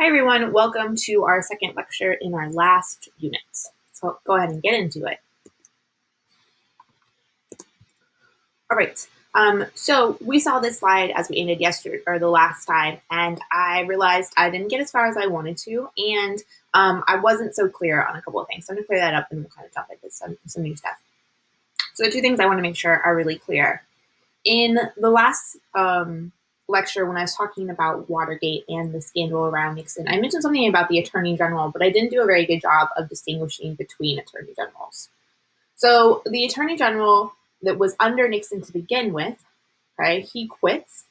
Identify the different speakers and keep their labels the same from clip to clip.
Speaker 1: Hi everyone, welcome to our second lecture in our last unit. So go ahead and get into it. All right, so we saw this slide as we ended yesterday, or the last time, and I realized I didn't get as far as I wanted to, and I wasn't so clear on a couple of things. So I'm gonna clear that up and we'll kind of jump into some new stuff. So the two things I wanna make sure are really clear. In the last lecture, when I was talking about Watergate and the scandal around Nixon, I mentioned something about the Attorney General, but I didn't do a very good job of distinguishing between Attorney Generals. So the Attorney General that was under Nixon to begin with, right, he quits,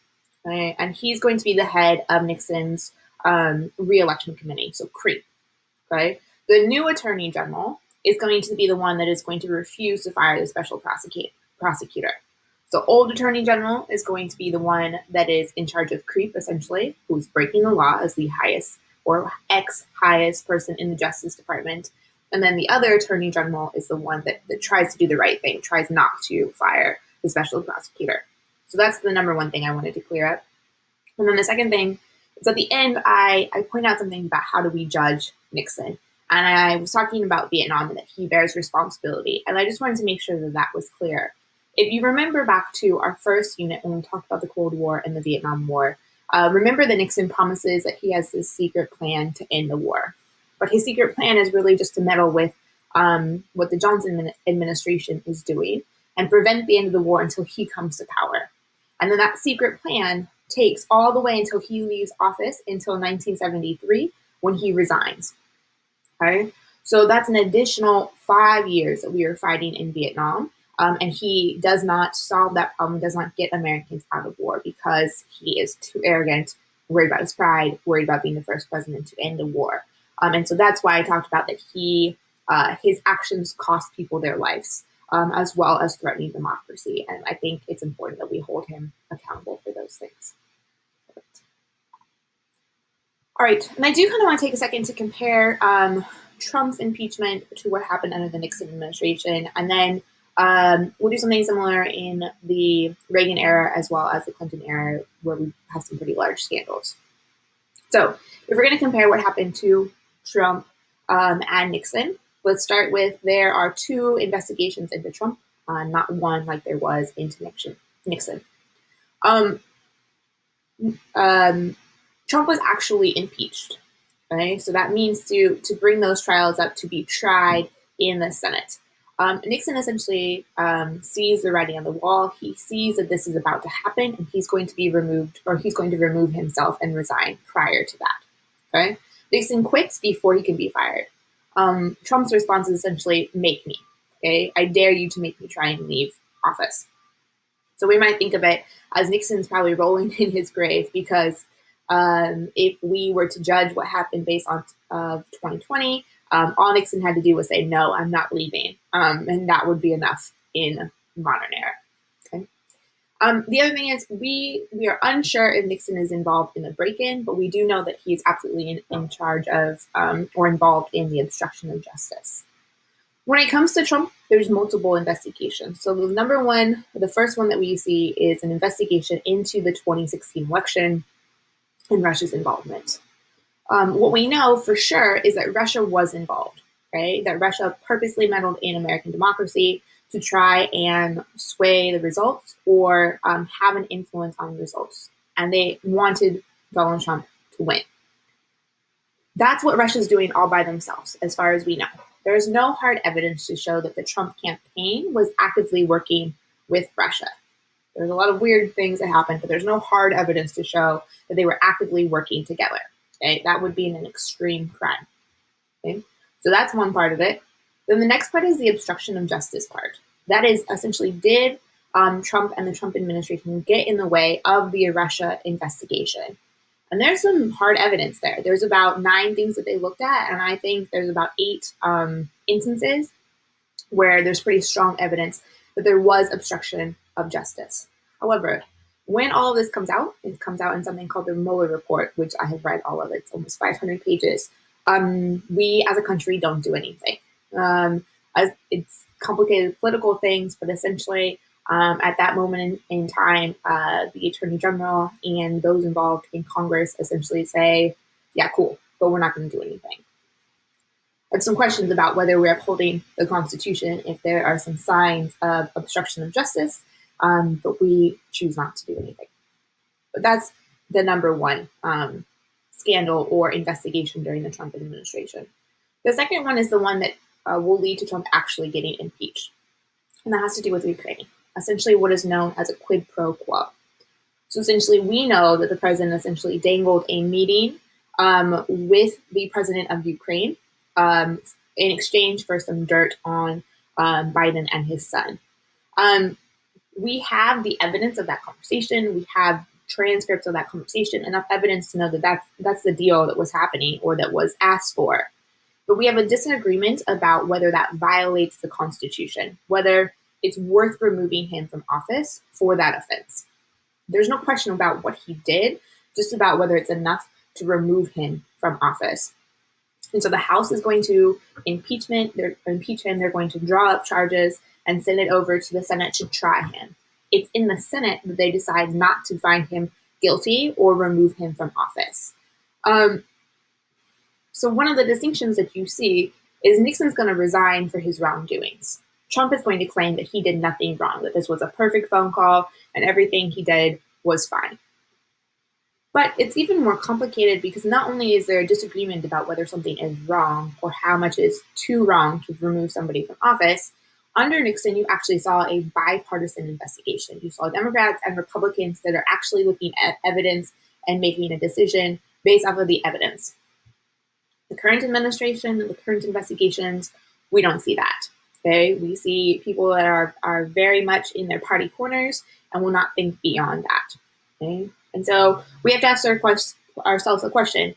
Speaker 1: right, and he's going to be the head of Nixon's re-election committee, so CREEP, right? The new Attorney General is going to be the one that is going to refuse to fire the special prosecutor. So old Attorney General is going to be the one that is in charge of CREEP, essentially, who's breaking the law as the highest or ex-highest person in the Justice Department. And then the other Attorney General is the one that tries to do the right thing, tries not to fire the special prosecutor. So that's the number one thing I wanted to clear up. And then the second thing is at the end, I point out something about how do we judge Nixon. And I was talking about Vietnam and that he bears responsibility. And I just wanted to make sure that that was clear. If you remember back to our first unit when we talked about the Cold War and the Vietnam War, remember that Nixon promises that he has this secret plan to end the war. But his secret plan is really just to meddle with what the Johnson administration is doing and prevent the end of the war until he comes to power. And then that secret plan takes all the way until he leaves office until 1973 when he resigns. Okay? So that's an additional 5 years that we are fighting in Vietnam. And he does not solve that problem, does not get Americans out of war because he is too arrogant, worried about his pride, worried about being the first president to end the war. And so that's why I talked about that his actions cost people their lives, as well as threatening democracy. And I think it's important that we hold him accountable for those things. All right, and I do kind of want to take a second to compare Trump's impeachment to what happened under the Nixon administration, and then we'll do something similar in the Reagan era as well as the Clinton era, where we have some pretty large scandals. So if we're going to compare what happened to Trump and Nixon, let's start with there are two investigations into Trump, not one like there was into Nixon. Trump was actually impeached. Okay? So that means to bring those trials up to be tried in the Senate. Nixon essentially sees the writing on the wall. He sees that this is about to happen, and he's going to be removed, or he's going to remove himself and resign prior to that. Okay, Nixon quits before he can be fired. Trump's response is essentially, "Make me." Okay, I dare you to make me try and leave office. So we might think of it as Nixon's probably rolling in his grave because if we were to judge what happened based on 2020. All Nixon had to do was say, "No, I'm not leaving," and that would be enough in modern era. Okay. The other thing is we are unsure if Nixon is involved in the break-in, but we do know that he is absolutely in charge of or involved in the obstruction of justice. When it comes to Trump, there's multiple investigations. So the first one that we see is an investigation into the 2016 election and Russia's involvement. What we know for sure is that Russia was involved, right? That Russia purposely meddled in American democracy to try and sway the results or have an influence on the results. And they wanted Donald Trump to win. That's what Russia's doing all by themselves, as far as we know. There's no hard evidence to show that the Trump campaign was actively working with Russia. There's a lot of weird things that happened, but there's no hard evidence to show that they were actively working together. Okay? That would be an extreme crime. Okay? So that's one part of it. Then the next part is the obstruction of justice part. That is essentially, did Trump and the Trump administration get in the way of the Russia investigation? And there's some hard evidence there. There's about 9 things that they looked at, and I think there's about 8 instances where there's pretty strong evidence that there was obstruction of justice. However, when all of this comes out, it comes out in something called the Mueller report, which I have read all of it. It's almost 500 pages. We as a country don't do anything. It's complicated political things, but essentially at that moment in time, the Attorney General and those involved in Congress essentially say, Yeah, cool, but we're not going to do anything. I have some questions about whether we're upholding the Constitution if there are some signs of obstruction of justice, but we choose not to do anything. But that's the number one scandal or investigation during the Trump administration. The second one is the one that will lead to Trump actually getting impeached, and that has to do with Ukraine, essentially what is known as a quid pro quo. So essentially, we know that the president essentially dangled a meeting with the president of Ukraine in exchange for some dirt on Biden and his son. We have the evidence of that conversation. We have transcripts of that conversation, enough evidence to know that that's the deal that was happening or that was asked for. But we have a disagreement about whether that violates the Constitution, whether it's worth removing him from office for that offense. There's no question about what he did, just about whether it's enough to remove him from office. And so the House is going to impeach him. They're going to draw up charges and send it over to the Senate to try him. It's in the Senate that they decide not to find him guilty or remove him from office. So one of the distinctions that you see is Nixon's going to resign for his wrongdoings. Trump is going to claim that he did nothing wrong, that this was a perfect phone call and everything he did was fine. But it's even more complicated because not only is there a disagreement about whether something is wrong or how much is too wrong to remove somebody from office, under Nixon, you actually saw a bipartisan investigation. You saw Democrats and Republicans that are actually looking at evidence and making a decision based off of the evidence. The current administration, the current investigations, we don't see that. Okay, we see people that are very much in their party corners and will not think beyond that. Okay, and so we have to ask ourselves a question: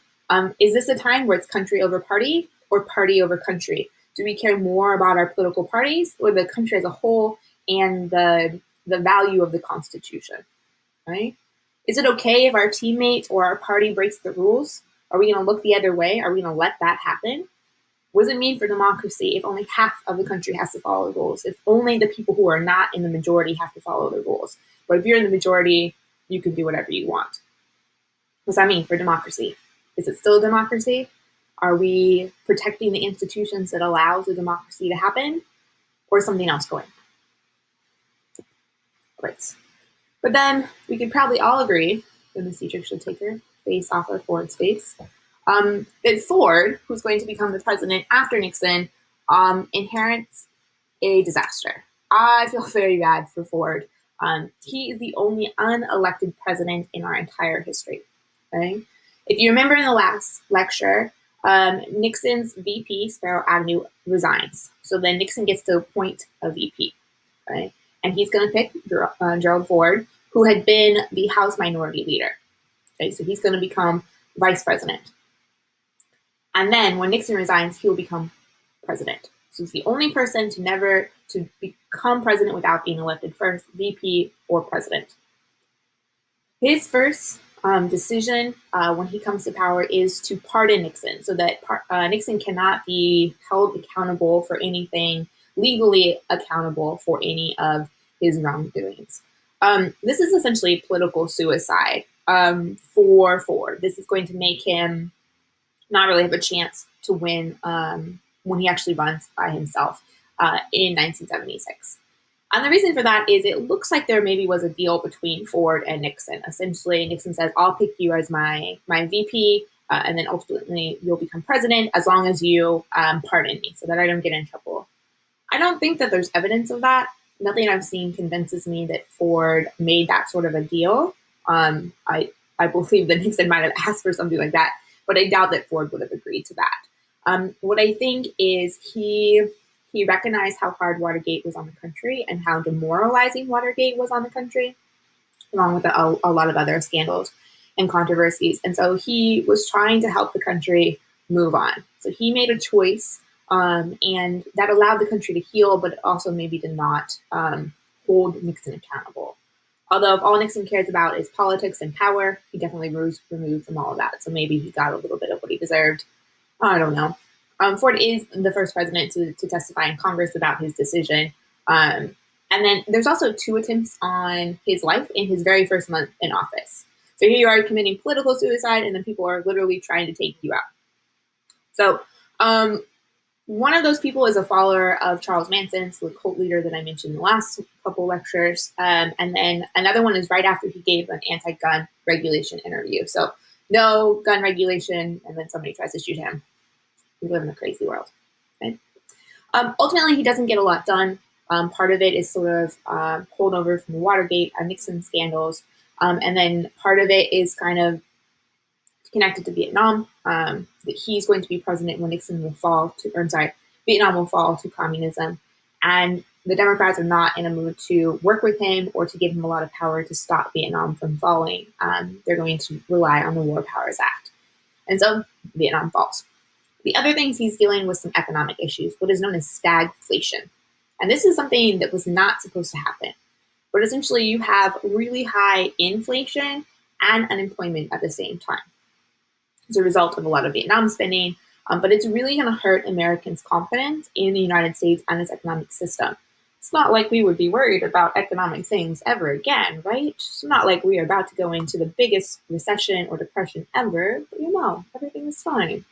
Speaker 1: is this a time where it's country over party or party over country? Do we care more about our political parties or the country as a whole and the value of the Constitution? Right? Is it okay if our teammate or our party breaks the rules? Are we going to look the other way? Are we going to let that happen? What does it mean for democracy if only half of the country has to follow the rules? If only the people who are not in the majority have to follow the rules? But if you're in the majority, you can do whatever you want. What does that mean for democracy? Is it still a democracy? Are we protecting the institutions that allow the democracy to happen? Or is something else going on? Right. But then we could probably all agree that Miss Dietrich should take her face off of Ford's face. That Ford, who's going to become the president after Nixon, inherits a disaster. I feel very bad for Ford. He is the only unelected president in our entire history. Okay? If you remember in the last lecture, Nixon's VP, Spiro Agnew, resigns. So then Nixon gets to appoint a VP. Okay? And he's going to pick Gerald Ford, who had been the House Minority Leader. Okay, so he's going to become vice president. And then when Nixon resigns, he will become president. So he's the only person to become president without being elected first, VP or president. His first decision when he comes to power is to pardon Nixon so that Nixon cannot be held accountable for anything, legally accountable for any of his wrongdoings. This is essentially political suicide for Ford. This is going to make him not really have a chance to win when he actually runs by himself in 1976. And the reason for that is it looks like there maybe was a deal between Ford and Nixon. Essentially, Nixon says, I'll pick you as my VP, and then ultimately you'll become president as long as you pardon me so that I don't get in trouble. I don't think that there's evidence of that. Nothing I've seen convinces me that Ford made that sort of a deal. I believe that Nixon might have asked for something like that, but I doubt that Ford would have agreed to that. What I think is he recognized how hard Watergate was on the country and how demoralizing Watergate was on the country, along with a lot of other scandals and controversies. And so he was trying to help the country move on. So he made a choice, and that allowed the country to heal, but it also maybe did not hold Nixon accountable. Although if all Nixon cares about is politics and power, he definitely was removed from all of that. So maybe he got a little bit of what he deserved. I don't know. Ford is the first president to testify in Congress about his decision. And then there's also 2 attempts on his life in his very first month in office. So here you are committing political suicide, and then people are literally trying to take you out. So one of those people is a follower of Charles Manson, so the cult leader that I mentioned in the last couple lectures. And then another one is right after he gave an anti-gun regulation interview. So no gun regulation, and then somebody tries to shoot him. We live in a crazy world. Okay? Ultimately, he doesn't get a lot done. Part of it is sort of holdover from the Watergate and Nixon scandals. And then part of it is kind of connected to Vietnam, that he's going to be president when Nixon will fall to, or I'm sorry, Vietnam will fall to communism. And the Democrats are not in a mood to work with him or to give him a lot of power to stop Vietnam from falling. They're going to rely on the War Powers Act. And so Vietnam falls. The other things he's dealing with some economic issues, what is known as stagflation. And this is something that was not supposed to happen. But essentially you have really high inflation and unemployment at the same time. As a result of a lot of Vietnam spending, but it's really going to hurt Americans' confidence in the United States and its economic system. It's not like we would be worried about economic things ever again, right? It's not like we are about to go into the biggest recession or depression ever, but everything is fine.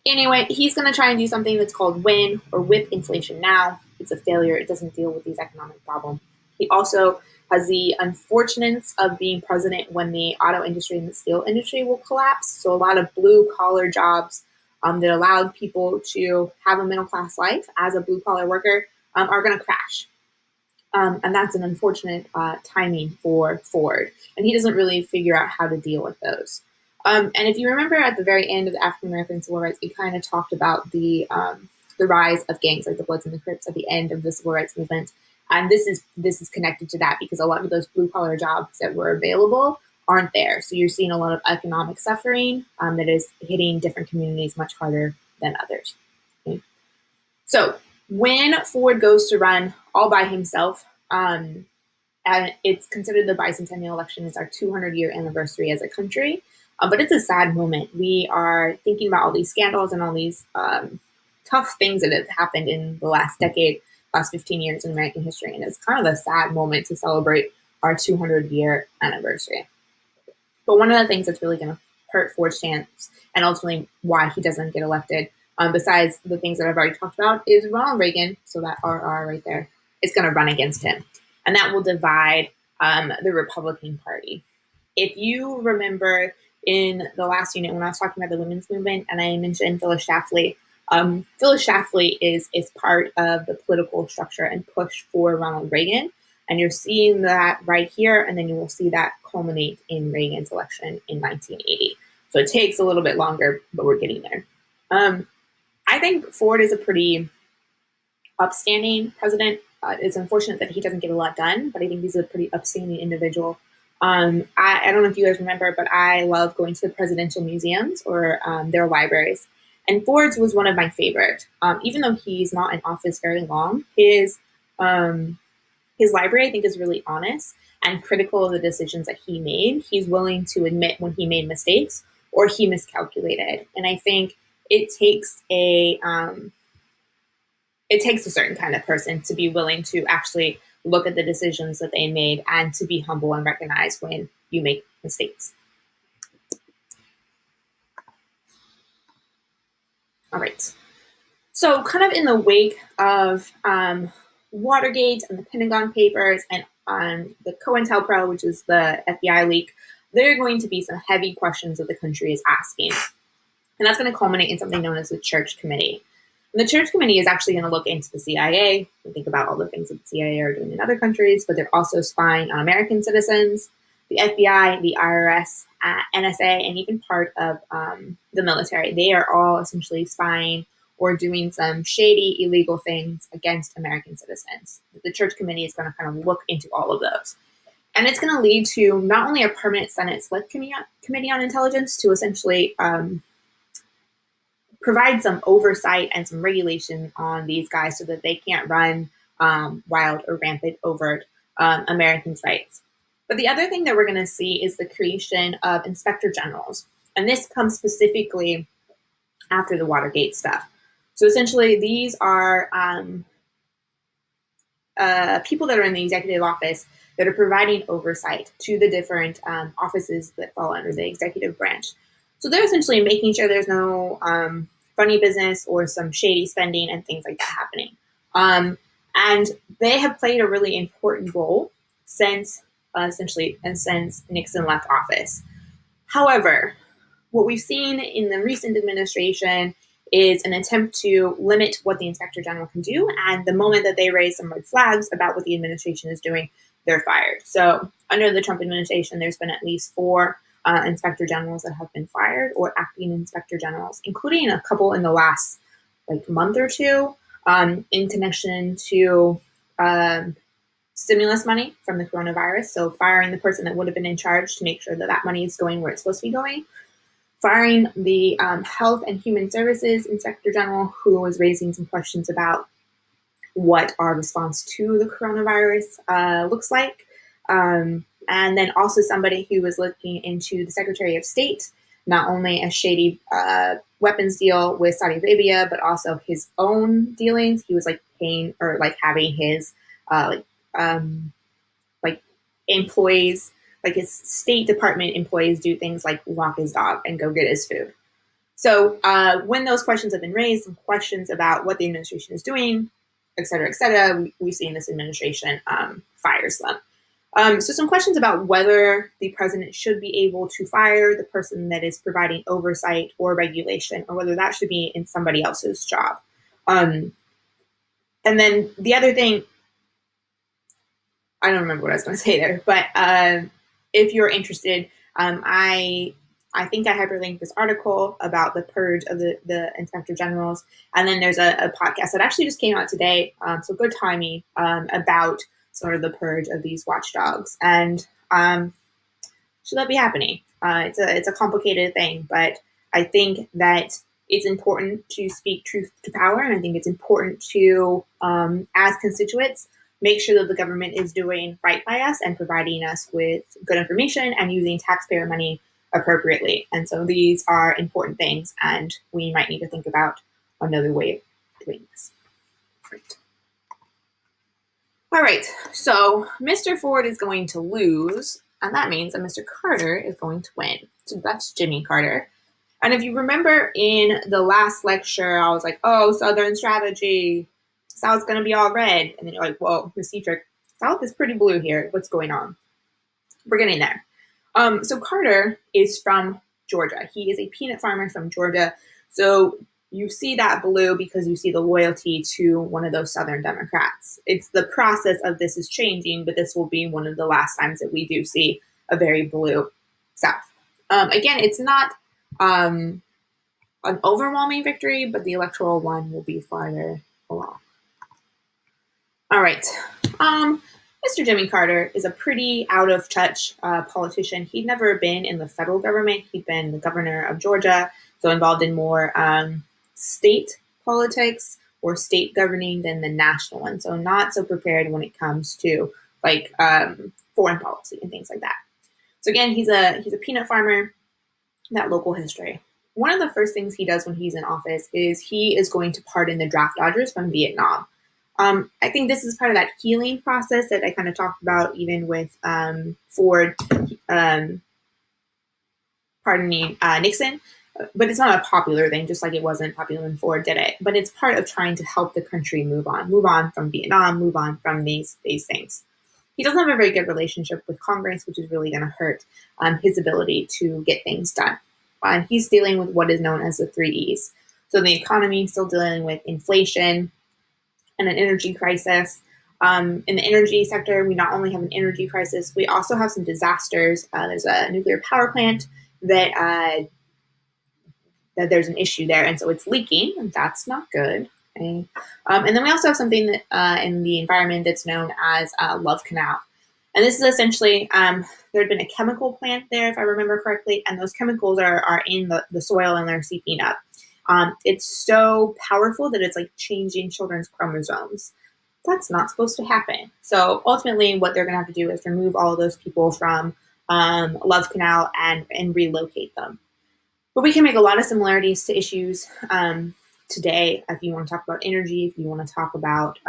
Speaker 1: Anyway, he's going to try and do something that's called win or whip inflation now. It's a failure. It doesn't deal with these economic problems. He also has the unfortunates of being president when the auto industry and the steel industry will collapse. So a lot of blue collar jobs that allowed people to have a middle class life as a blue collar worker are going to crash. And that's an unfortunate timing for Ford. And he doesn't really figure out how to deal with those. And if you remember at the very end of the African American Civil Rights, we kind of talked about the rise of gangs, like the Bloods and the Crips at the end of the Civil Rights Movement. And this is connected to that because a lot of those blue collar jobs that were available aren't there. So you're seeing a lot of economic suffering that is hitting different communities much harder than others. Okay? So when Ford goes to run all by himself, and it's considered the bicentennial election is our 200-year anniversary as a country, but it's a sad moment. We are thinking about all these scandals and all these tough things that have happened in the last decade, last 15 years in American history. And it's kind of a sad moment to celebrate our 200-year anniversary. But one of the things that's really going to hurt Ford's chance and ultimately why he doesn't get elected, besides the things that I've already talked about, is Ronald Reagan, so that RR right there, is going to run against him. And that will divide the Republican Party. If you remember in the last unit when I was talking about the women's movement and I mentioned Phyllis Schlafly, Phyllis Schlafly is part of the political structure and push for Ronald Reagan. And you're seeing that right here, and then you will see that culminate in Reagan's election in 1980. So it takes a little bit longer, but we're getting there. I think Ford is a pretty upstanding president. It's unfortunate that he doesn't get a lot done, but I think he's a pretty upstanding individual. I don't know if you guys remember, but I love going to the presidential museums or their libraries. And Ford's was one of my favorite. Even though he's not in office very long, his library, I think, is really honest and critical of the decisions that he made. He's willing to admit when he made mistakes or he miscalculated. And I think it takes a certain kind of person to be willing to actually look at the decisions that they made and to be humble and recognize when you make mistakes. All right. So kind of in the wake of Watergate and the Pentagon Papers and the COINTELPRO, which is the FBI leak, there are going to be some heavy questions that the country is asking. And that's going to culminate in something known as the Church Committee. And the Church Committee is actually going to look into the CIA and think about all the things that the CIA are doing in other countries, but they're also spying on American citizens, the FBI, the IRS, NSA, and even part of the military. They are all essentially spying or doing some shady, illegal things against American citizens. The Church Committee is going to kind of look into all of those. And it's going to lead to not only a permanent Senate Select Committee on Intelligence to essentially provide some oversight and some regulation on these guys so that they can't run wild or rampant over Americans' rights. But the other thing that we're going to see is the creation of inspector generals. And this comes specifically after the Watergate stuff. So essentially, these are people that are in the executive office that are providing oversight to the different offices that fall under the executive branch. So they're essentially making sure there's no funny business or some shady spending and things like that happening. And they have played a really important role since since Nixon left office. However, what we've seen in the recent administration is an attempt to limit what the inspector general can do. And the moment that they raise some red flags about what the administration is doing, they're fired. So under the Trump administration, there's been at least 4 inspector generals that have been fired, or acting inspector generals, including a couple in the last month or two, in connection to stimulus money from the coronavirus. So firing the person that would have been in charge to make sure that that money is going where it's supposed to be going. Firing the Health and Human Services Inspector General, who was raising some questions about what our response to the coronavirus looks like. And then also somebody who was looking into the Secretary of State, not only a shady weapons deal with Saudi Arabia, but also his own dealings. He was paying or having his employees, his State Department employees, do things like walk his dog and go get his food. So when those questions have been raised, some questions about what the administration is doing, et cetera, we've seen this administration fires them. So some questions about whether the president should be able to fire the person that is providing oversight or regulation, or whether that should be in somebody else's job. And then the other thing, I don't remember what I was going to say there, but if you're interested, I think I hyperlinked this article about the purge of the inspector generals, and then there's a podcast that actually just came out today, so good timing, about sort of the purge of these watchdogs, and should that be happening? It's a complicated thing, but I think that it's important to speak truth to power, and I think it's important to, as constituents, make sure that the government is doing right by us and providing us with good information and using taxpayer money appropriately. And so these are important things, and we might need to think about another way of doing this. Great. All right, so Mr. Ford is going to lose, and that means that Mr. Carter is going to win. So that's Jimmy Carter. And if you remember in the last lecture, I was like, oh, Southern strategy, South's going to be all red. And then you're like, well, Ms. Dietrich, South is pretty blue here. What's going on? We're getting there. So Carter is from Georgia. He is a peanut farmer from Georgia. So you see that blue because you see the loyalty to one of those Southern Democrats. It's the process of this is changing, but this will be one of the last times that we do see a very blue South. Again, it's not an overwhelming victory, but the electoral one will be farther along. All right. Mr. Jimmy Carter is a pretty out-of-touch politician. He'd never been in the federal government. He'd been the governor of Georgia, so involved in more state politics or state governing than the national one. So not so prepared when it comes to foreign policy and things like that. So again, he's a peanut farmer. That local history. One of the first things he does when he's in office is he is going to pardon the draft dodgers from Vietnam. I think this is part of that healing process that I kind of talked about even with Ford pardoning Nixon. But it's not a popular thing, just like it wasn't popular when Ford did it. But it's part of trying to help the country move on from Vietnam, move on from these things. He doesn't have a very good relationship with Congress, which is really going to hurt his ability to get things done. And he's dealing with what is known as the 3 E's. So the economy is still dealing with inflation and an energy crisis. In the energy sector, we not only have an energy crisis, we also have some disasters. There's a nuclear power plant that there's an issue there, and so it's leaking, and that's not good. Okay. And then we also have something that, in the environment that's known as Love Canal. And this is essentially, there had been a chemical plant there, if I remember correctly, and those chemicals are in the soil and they're seeping up. It's so powerful that it's like changing children's chromosomes. That's not supposed to happen. So ultimately what they're going to have to do is remove all of those people from Love Canal and relocate them. But we can make a lot of similarities to issues today. If you want to talk about energy, if you want to talk about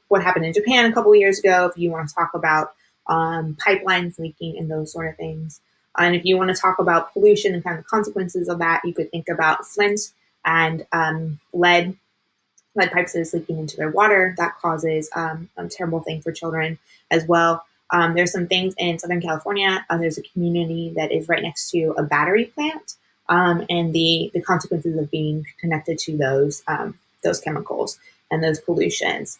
Speaker 1: what happened in Japan a couple of years ago, if you want to talk about pipelines leaking, and those sort of things. And if you want to talk about pollution and kind of consequences of that, you could think about Flint and lead pipes that is leaking into their water. That causes a terrible thing for children as well. There's some things in Southern California. There's a community that is right next to a battery plant, and the consequences of being connected to those chemicals and those pollutions.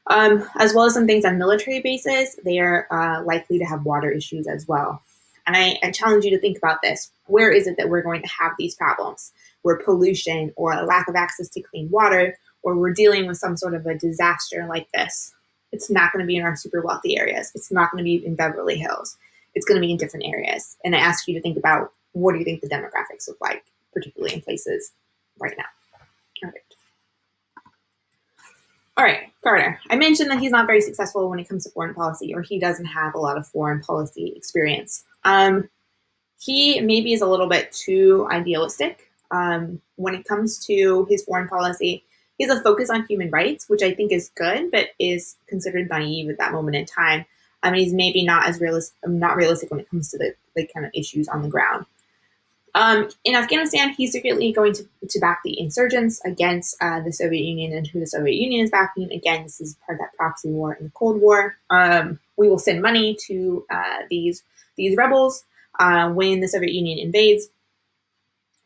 Speaker 1: As well as some things on military bases, they are likely to have water issues as well. And I challenge you to think about this. Where is it that we're going to have these problems? Where pollution or a lack of access to clean water, or we're dealing with some sort of a disaster like this. It's not going to be in our super wealthy areas. It's not going to be in Beverly Hills. It's going to be in different areas. And I ask you to think about, what do you think the demographics look like, particularly in places right now? All right. All right, Carter. I mentioned that he's not very successful when it comes to foreign policy, or he doesn't have a lot of foreign policy experience. He maybe is a little bit too idealistic when it comes to his foreign policy. He has a focus on human rights, which I think is good, but is considered naive at that moment in time. I mean, he's maybe not realistic when it comes to the kind of issues on the ground. In Afghanistan, he's secretly going to back the insurgents against the Soviet Union, and who the Soviet Union is backing. Again, this is part of that proxy war in the Cold War. We will send money to these rebels when the Soviet Union invades.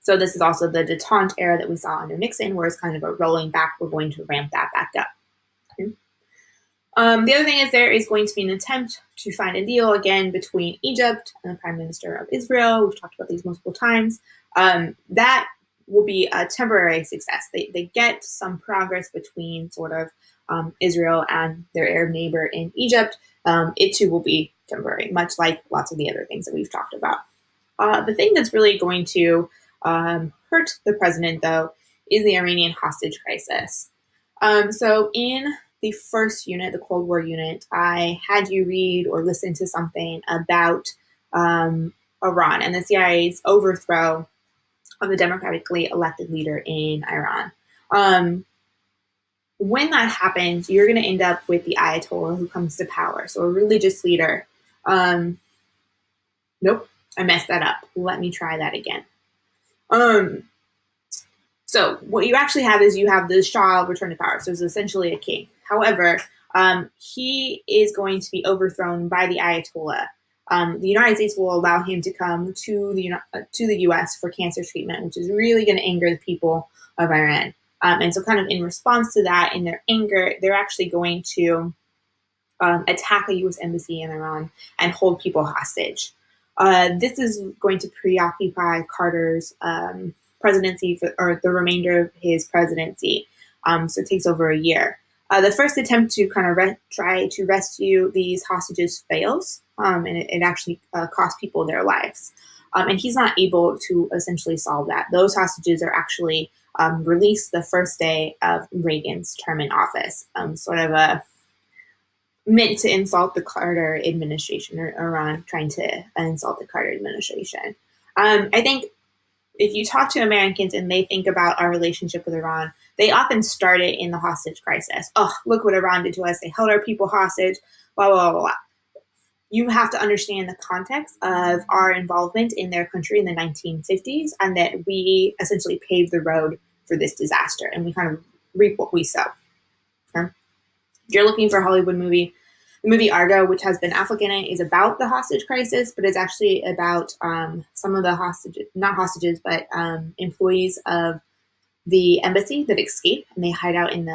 Speaker 1: So this is also the detente era that we saw under Nixon, where it's kind of a rolling back. We're going to ramp that back up. Okay. The other thing is, there is going to be an attempt to find a deal again between Egypt and the Prime Minister of Israel. We've talked about these multiple times. That will be a temporary success. They get some progress between sort of Israel and their Arab neighbor in Egypt. It too will be temporary, much like lots of the other things that we've talked about. The thing that's really going to hurt the president, though, is the Iranian hostage crisis. So in the first unit, the Cold War unit, I had you read or listen to something about Iran and the CIA's overthrow of the democratically elected leader in Iran. When that happens, you're going to end up with the Ayatollah who comes to power, so a religious leader. Nope, I messed that up. Let me try that again. So what you actually have is, you have the Shah returned to power. So it's essentially a king. However, he is going to be overthrown by the Ayatollah. The United States will allow him to come to the U.S. for cancer treatment, which is really going to anger the people of Iran. And so kind of in response to that, in their anger, they're actually going to attack a U.S. embassy in Iran and hold people hostage. This is going to preoccupy Carter's presidency or the remainder of his presidency. So it takes over a year. The first attempt to kind of try to rescue these hostages fails, and it actually costs people their lives. And he's not able to essentially solve that. Those hostages are actually released the first day of Reagan's term in office, sort of meant to insult the Carter administration, or Iran trying to insult the Carter administration. I think if you talk to Americans and they think about our relationship with Iran, they often start it in the hostage crisis. Oh, look what Iran did to us. They held our people hostage, blah, blah, blah, blah. You have to understand the context of our involvement in their country in the 1950s, and that we essentially paved the road for this disaster, and we kind of reap what we sow. Okay? If you're looking for a Hollywood movie, the movie Argo, which has Ben Affleck in it, is about the hostage crisis, but it's actually about some of the employees of the embassy that escape, and they hide out in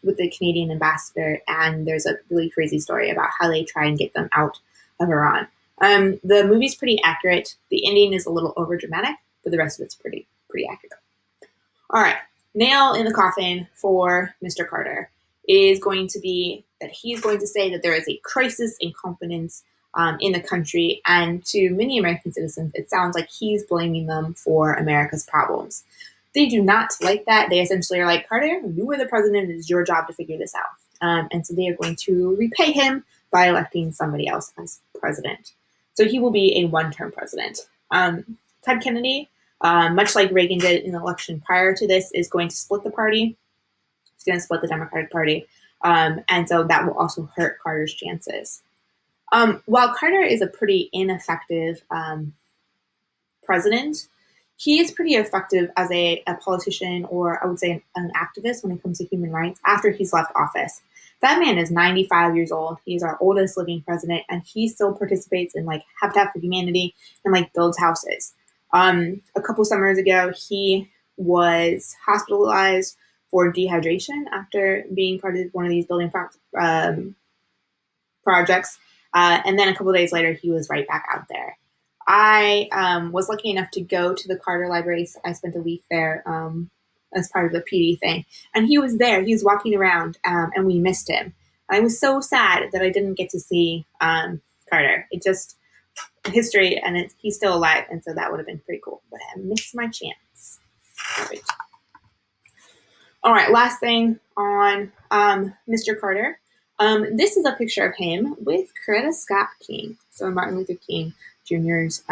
Speaker 1: with the Canadian ambassador. And there's a really crazy story about how they try and get them out of Iran. The movie's pretty accurate. The ending is a little over dramatic, but the rest of it's pretty accurate. All right, nail in the coffin for Mr. Carter is going to be that he's going to say that there is a crisis in confidence in the country. And to many American citizens, it sounds like he's blaming them for America's problems. They do not like that. They essentially are like, Carter, you are the president. It is your job to figure this out. And so they are going to repay him by electing somebody else as president. So he will be a one-term president. Ted Kennedy, much like Reagan did in the election prior to this, is going to split the party. He's going to split the Democratic Party. And so that will also hurt Carter's chances. While Carter is a pretty ineffective president, he is pretty effective as a politician, or I would say an activist when it comes to human rights after he's left office. That man is 95 years old. He's our oldest living president, and he still participates in like Habitat for Humanity and like builds houses. A couple summers ago, he was hospitalized for dehydration after being part of one of these building projects. And then a couple days later, he was right back out there. I was lucky enough to go to the Carter Library. So I spent a week there as part of the PD thing. And he was there. He was walking around, and we missed him. I was so sad that I didn't get to see Carter. It just, history, and he's still alive, and so that would have been pretty cool. But I missed my chance. All right, last thing on Mr. Carter. This is a picture of him with Coretta Scott King, so Martin Luther King Jr.'s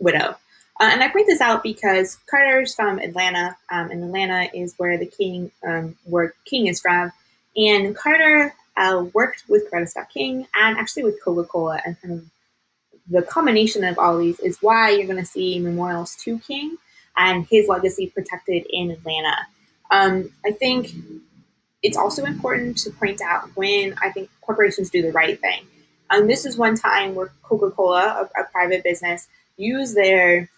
Speaker 1: widow. And I point this out because Carter's from Atlanta, and Atlanta is where King is from. And Carter worked with Coretta Scott King and actually with Coca-Cola, and kind of the combination of all these is why you're going to see memorials to King and his legacy protected in Atlanta. I think it's also important to point out when I think corporations do the right thing. This is one time where Coca-Cola, a private business, used their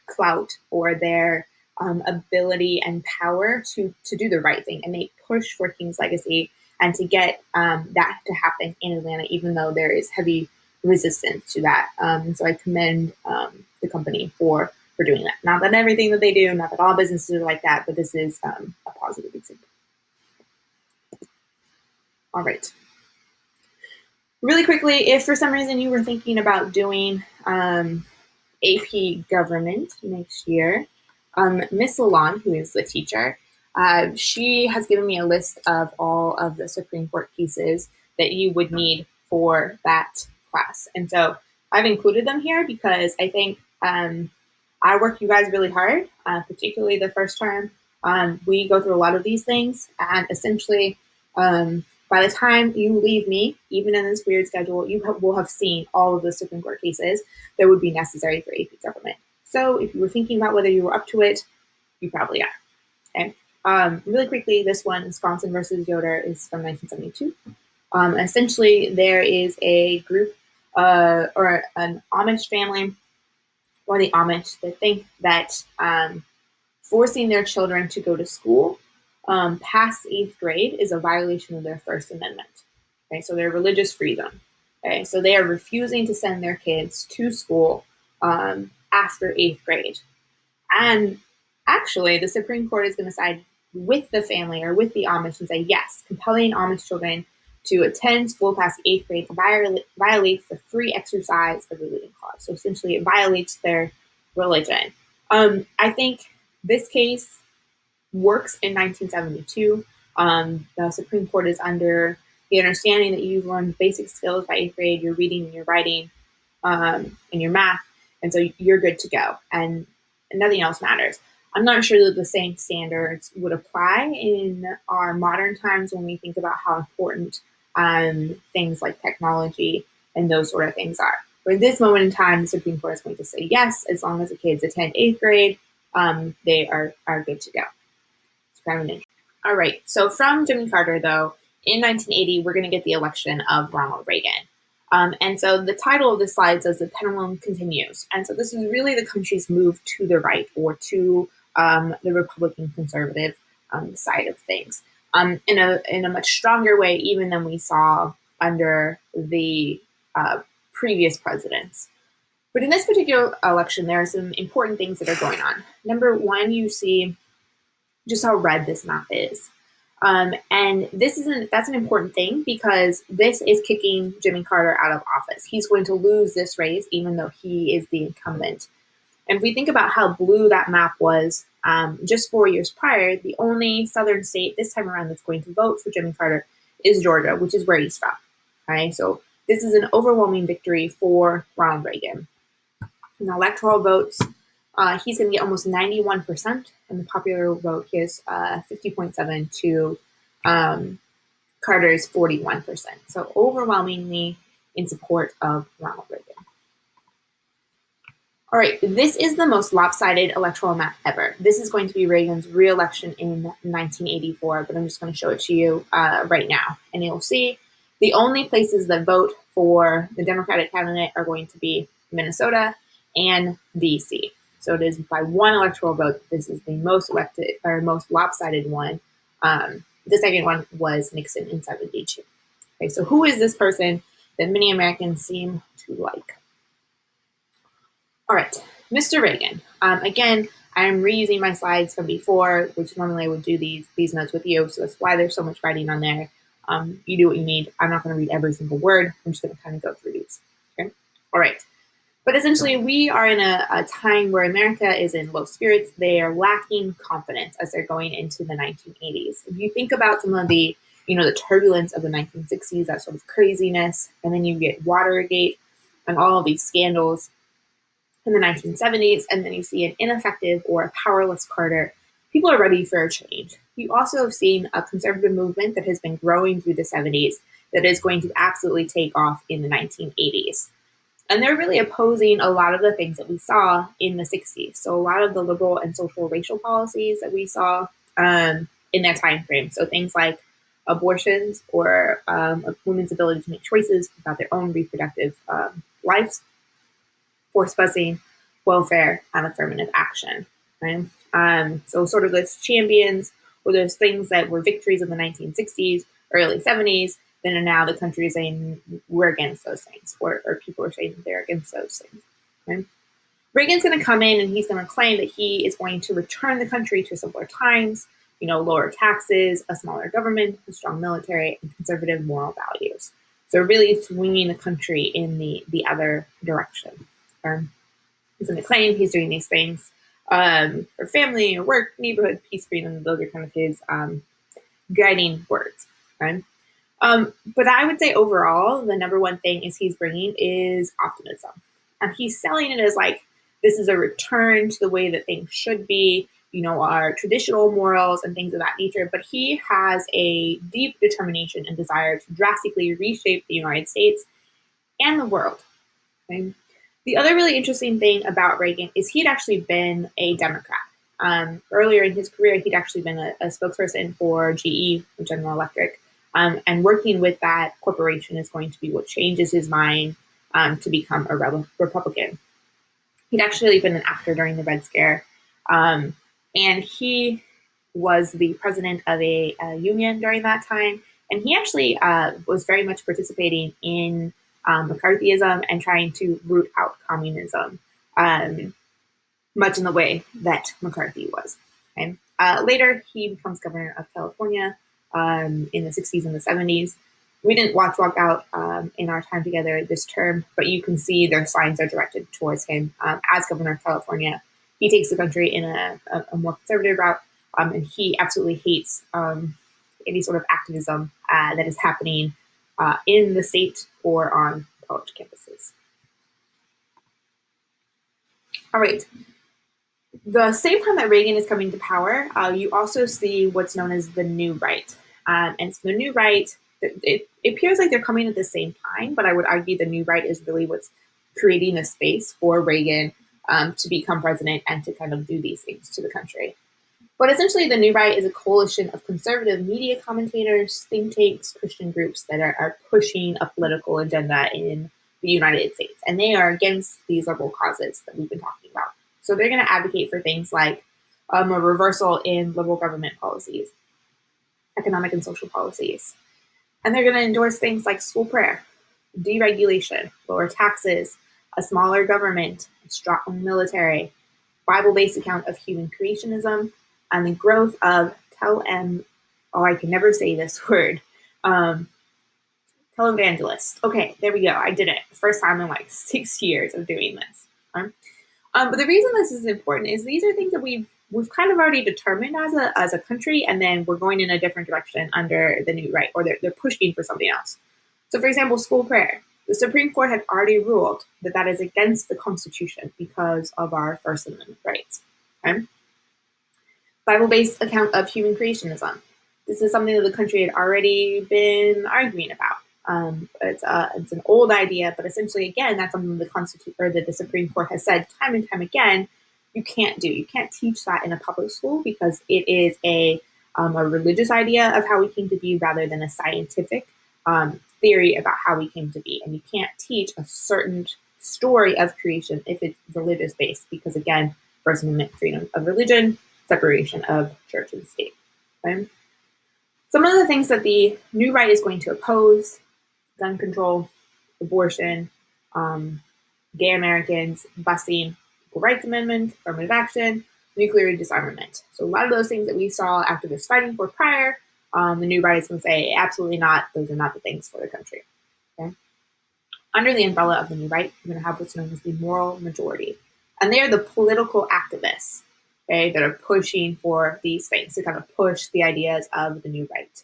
Speaker 1: clout or their ability and power to do the right thing, and they pushed for King's legacy and to get that to happen in Atlanta, even though there is heavy resistance to that. So I commend the company for doing that. Not that everything that they do, not that all businesses are like that, but this is a positive example. All right. Really quickly, if for some reason you were thinking about doing AP government next year, Miss Lalonde, who is the teacher, she has given me a list of all of the Supreme Court cases that you would need for that class. And so I've included them here because I think I work you guys really hard, particularly the first term. We go through a lot of these things, and essentially, by the time you leave me, even in this weird schedule, you will have seen all of the Supreme Court cases that would be necessary for AP government. So if you were thinking about whether you were up to it, you probably are. Okay. Really quickly, this one, Wisconsin versus Yoder, is from 1972. Essentially, there is a group or an Amish family, or the Amish, that think that forcing their children to go to school past 8th grade is a violation of their First Amendment. Okay, so their religious freedom. Okay, so they are refusing to send their kids to school after 8th grade. And actually, the Supreme Court is going to side with the family or with the Amish and say, yes, compelling Amish children to attend school past 8th grade violates the free exercise of religion clause. So essentially, it violates their religion. I think this case works in 1972. The Supreme Court is under the understanding that you've learned basic skills by 8th grade, your reading and your writing, and your math, and so you're good to go, and nothing else matters. I'm not sure that the same standards would apply in our modern times when we think about how important things like technology and those sort of things are. But at this moment in time, the Supreme Court is going to say yes, as long as the kids attend 8th grade, they are good to go. It's kind of an All right, so from Jimmy Carter, though, in 1980, we're going to get the election of Ronald Reagan. And so the title of this slide says the pendulum continues. And so this is really the country's move to the right, or to the Republican conservative side of things, in a much stronger way even than we saw under the previous presidents. But in this particular election, there are some important things that are going on. Number one, you see just how red this map is. And that's an important thing, because this is kicking Jimmy Carter out of office. He's going to lose this race, even though he is the incumbent. And if we think about how blue that map was just 4 years prior, the only southern state this time around that's going to vote for Jimmy Carter is Georgia, which is where he's from. Okay, so this is an overwhelming victory for Ronald Reagan. In electoral votes, he's going to get almost 91%, and the popular vote he is 50.7 to Carter's 41%. So overwhelmingly, in support of Ronald Reagan. All right, this is the most lopsided electoral map ever. This is going to be Reagan's re-election in 1984, but I'm just going to show it to you right now. And you'll see the only places that vote for the Democratic candidate are going to be Minnesota and DC. So it is by one electoral vote. This is the most elected or most lopsided one. The second one was Nixon in 72. Okay, so who is this person that many Americans seem to like? All right, Mr. Reagan. Again, I'm reusing my slides from before, which normally I would do these notes with you, so that's why there's so much writing on there. You do what you need. I'm not going to read every single word. I'm just going to kind of go through these. Okay. All right. But essentially, we are in a time where America is in low spirits. They are lacking confidence as they're going into the 1980s. If you think about some of the, the turbulence of the 1960s, that sort of craziness, and then you get Watergate and all of these scandals in the 1970s, and then you see an ineffective or a powerless Carter, people are ready for a change. You also have seen a conservative movement that has been growing through the 70s that is going to absolutely take off in the 1980s. And they're really opposing a lot of the things that we saw in the 60s. So a lot of the liberal and social racial policies that we saw in that time frame. So things like abortions or a women's ability to make choices about their own reproductive lives, forced busing, welfare, and affirmative action. Right? So sort of those champions or those things that were victories in the 1960s, early 70s, then now the country is saying we're against those things, or people are saying they're against those things. Right? Reagan's going to come in and he's going to claim that he is going to return the country to simpler times, lower taxes, a smaller government, a strong military, and conservative moral values. So really swinging the country in the other direction. He's going to claim he's doing these things for family, or work, neighborhood, peace, freedom. Those are kind of his guiding words. Right? But I would say overall, the number one thing he's bringing is optimism. And he's selling it as like, this is a return to the way that things should be, our traditional morals and things of that nature. But he has a deep determination and desire to drastically reshape the United States and the world. Okay? The other really interesting thing about Reagan is he'd actually been a Democrat. Earlier in his career, he'd actually been a spokesperson for GE, General Electric. And working with that corporation is going to be what changes his mind to become a Republican. He'd actually been an actor during the Red Scare. And he was the president of a union during that time. And he actually was very much participating in McCarthyism and trying to root out communism, much in the way that McCarthy was. Okay? Later, he becomes governor of California in the 60s and the 70s. We didn't watch Walk Out in our time together this term, but you can see their signs are directed towards him as governor of California. He takes the country in a more conservative route, and he absolutely hates any sort of activism that is happening in the state or on college campuses. All right. The same time that Reagan is coming to power, you also see what's known as the New Right. And so the New Right, it appears like they're coming at the same time, but I would argue the New Right is really what's creating a space for Reagan to become president and to kind of do these things to the country. But essentially, the New Right is a coalition of conservative media commentators, think tanks, Christian groups that are pushing a political agenda in the United States. And they are against these liberal causes that we've been talking about. So they're going to advocate for things like a reversal in liberal government policies, economic and social policies. And they're going to endorse things like school prayer, deregulation, lower taxes, a smaller government, a strong military, Bible-based account of human creationism, and the growth of I can never say this word, televangelist. Okay, there we go. I did it. First time in like 6 years of doing this. But the reason this is important is these are things that we've kind of already determined as a country, and then we're going in a different direction under the New Right, or they're pushing for something else. So, for example, school prayer. The Supreme Court had already ruled that is against the Constitution because of our First Amendment rights. Okay? Bible-based account of human creationism. This is something that the country had already been arguing about. It's an old idea, but essentially, again, that's something the Constitution or that the Supreme Court has said time and time again. You can't do. You can't teach that in a public school because it is a religious idea of how we came to be rather than a scientific theory about how we came to be. And you can't teach a certain story of creation if it's religious based, because again, First Amendment, freedom of religion, separation of church and state. Okay? Some of the things that the new right is going to oppose: gun control, abortion, gay Americans, busing, equal rights amendment, affirmative action, nuclear disarmament. So a lot of those things that we saw activists fighting for prior, the new right is going to say absolutely not. Those are not the things for the country. Okay? Under the umbrella of the new right, you're going to have what's known as the moral majority. And they are the political activists, okay, that are pushing for these things to kind of push the ideas of the new right.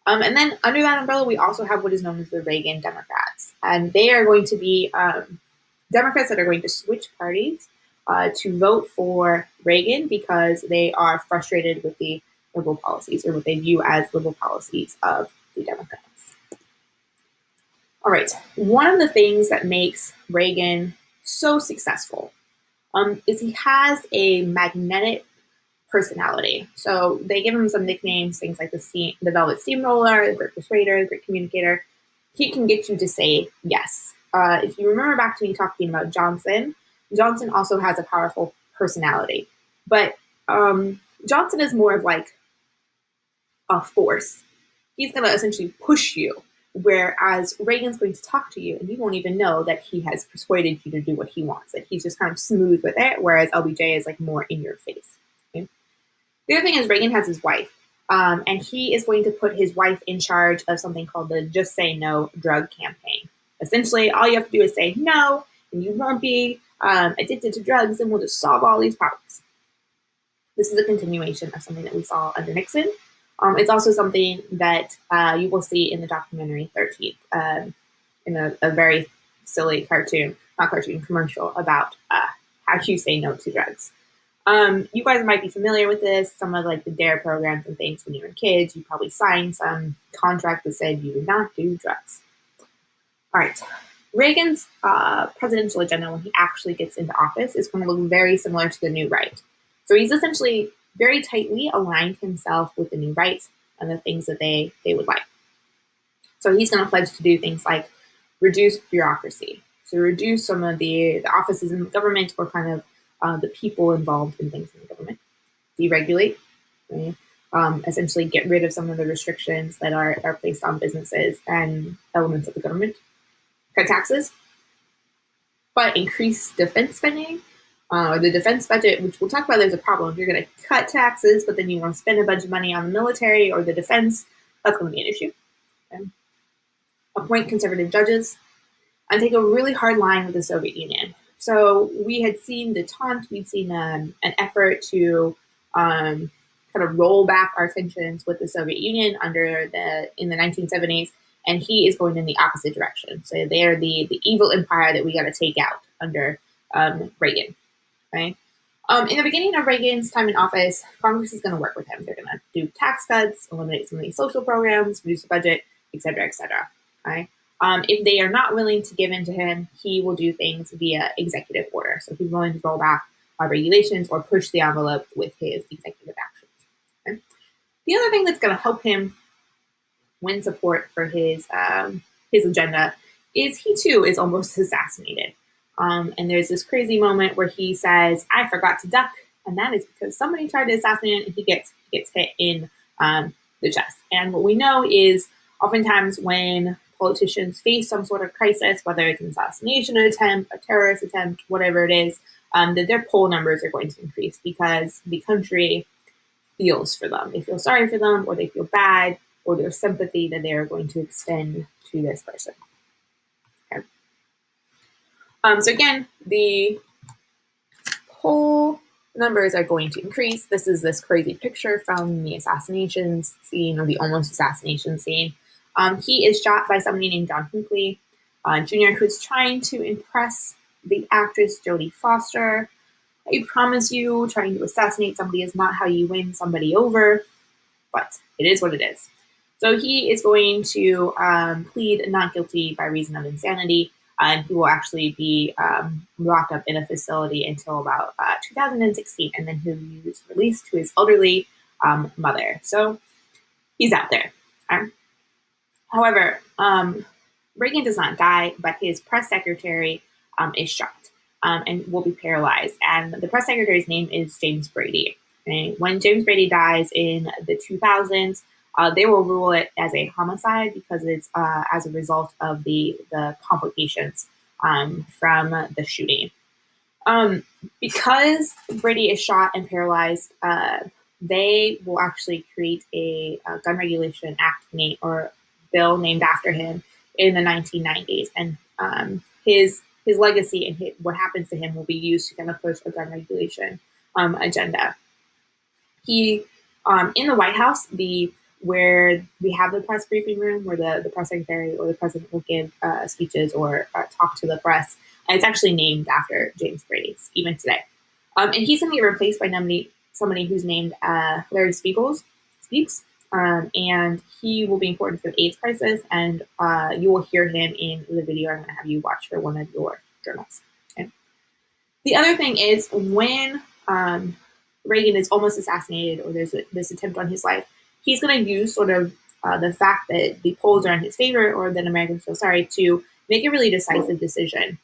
Speaker 1: And then under that umbrella, we also have what is known as the Reagan Democrats. And they are going to be Democrats that are going to switch parties to vote for Reagan because they are frustrated with the liberal policies, or what they view as liberal policies of the Democrats. All right, one of the things that makes Reagan so successful is he has a magnetic personality. So they give him some nicknames, things like the Velvet Steamroller, the Great Persuader, the Great Communicator. He can get you to say yes. If you remember back to me talking about Johnson also has a powerful personality. But Johnson is more of like a force. He's going to essentially push you, whereas Reagan's going to talk to you and you won't even know that he has persuaded you to do what he wants. That he's just kind of smooth with it, whereas LBJ is like more in your face. Okay? The other thing is Reagan has his wife, and he is going to put his wife in charge of something called the Just Say No drug campaign. Essentially, all you have to do is say no, and you won't be addicted to drugs, and we'll just solve all these problems. This is a continuation of something that we saw under Nixon. It's also something that you will see in the documentary 13th, in a very silly commercial about how you say no to drugs. You guys might be familiar with this. Some of like the DARE programs and things when you were kids, you probably signed some contract that said you would not do drugs. All right. Reagan's presidential agenda when he actually gets into office is going to look very similar to the new right. So he's essentially very tightly aligned himself with the new right and the things that they would like. So he's going to pledge to do things like reduce bureaucracy. So reduce some of the offices in the government, or kind of the people involved in things in the government. Deregulate. Right? Essentially get rid of some of the restrictions that are placed on businesses and elements of the government. Cut taxes, but increase defense spending, or the defense budget, which we'll talk about. There's a problem. If you're going to cut taxes, but then you want to spend a bunch of money on the military or the defense, that's going to be an issue. Okay? Appoint conservative judges, and take a really hard line with the Soviet Union. So we had seen detente, we'd seen an effort to kind of roll back our tensions with the Soviet Union in the 1970s. And he is going in the opposite direction. So they're the evil empire that we got to take out under Reagan. Right? In the beginning of Reagan's time in office, Congress is going to work with him. They're going to do tax cuts, eliminate some of these social programs, reduce the budget, et cetera, et cetera. Right? If they are not willing to give in to him, he will do things via executive order. So he's willing to roll back regulations or push the envelope with his executive actions. Okay? The other thing that's going to help him win support for his agenda is he too is almost assassinated. And there's this crazy moment where he says, "I forgot to duck," and that is because somebody tried to assassinate him, and he gets hit in the chest. And what we know is oftentimes when politicians face some sort of crisis, whether it's an assassination attempt, a terrorist attempt, whatever it is, that their poll numbers are going to increase because the country feels for them. They feel sorry for them, or they feel bad, or their sympathy that they are going to extend to this person. Okay. So again, the poll numbers are going to increase. This is this crazy picture from the assassination scene, or the almost assassination scene. He is shot by somebody named John Hinckley Jr., who's trying to impress the actress Jodie Foster. I promise you, trying to assassinate somebody is not how you win somebody over, but it is what it is. So he is going to plead not guilty by reason of insanity, and he will actually be locked up in a facility until about 2016, and then he'll be released to his elderly mother. So he's out there. However, Reagan does not die, but his press secretary is shot and will be paralyzed. And the press secretary's name is James Brady. Okay? When James Brady dies in the 2000s, they will rule it as a homicide because it's as a result of the complications from the shooting. Because Brady is shot and paralyzed, they will actually create a gun regulation act or bill named after him in the 1990s, and his legacy and what happens to him will be used to kind of push a gun regulation agenda. He in the White House, where we have the press briefing room where the press secretary or the president will give speeches or talk to the press. And it's actually named after James Brady, even today. And he's going to get replaced by somebody who's named Larry Speaks. And he will be important for the AIDS crisis. And you will hear him in the video I'm going to have you watch for one of your journals. Okay? The other thing is when Reagan is almost assassinated or there's this attempt on his life, he's going to use sort of the fact that the polls are in his favor or that Americans feel sorry to make a really decisive decision.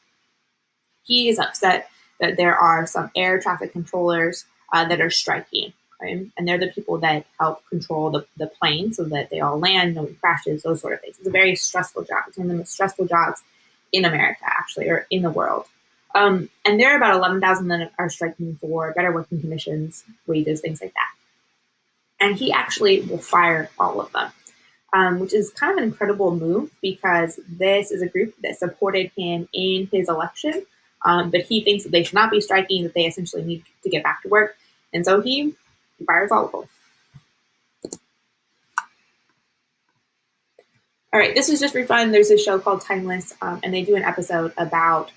Speaker 1: He is upset that there are some air traffic controllers that are striking, right? And they're the people that help control the plane so that they all land, no one crashes, those sort of things. It's a very stressful job. It's one of the most stressful jobs in America, actually, or in the world. And there are about 11,000 that are striking for better working conditions, wages, things like that. And he actually will fire all of them, which is kind of an incredible move because this is a group that supported him in his election. But he thinks that they should not be striking, that they essentially need to get back to work. And so he fires all of them. All right, this is just for fun. There's a show called Timeless, and they do an episode about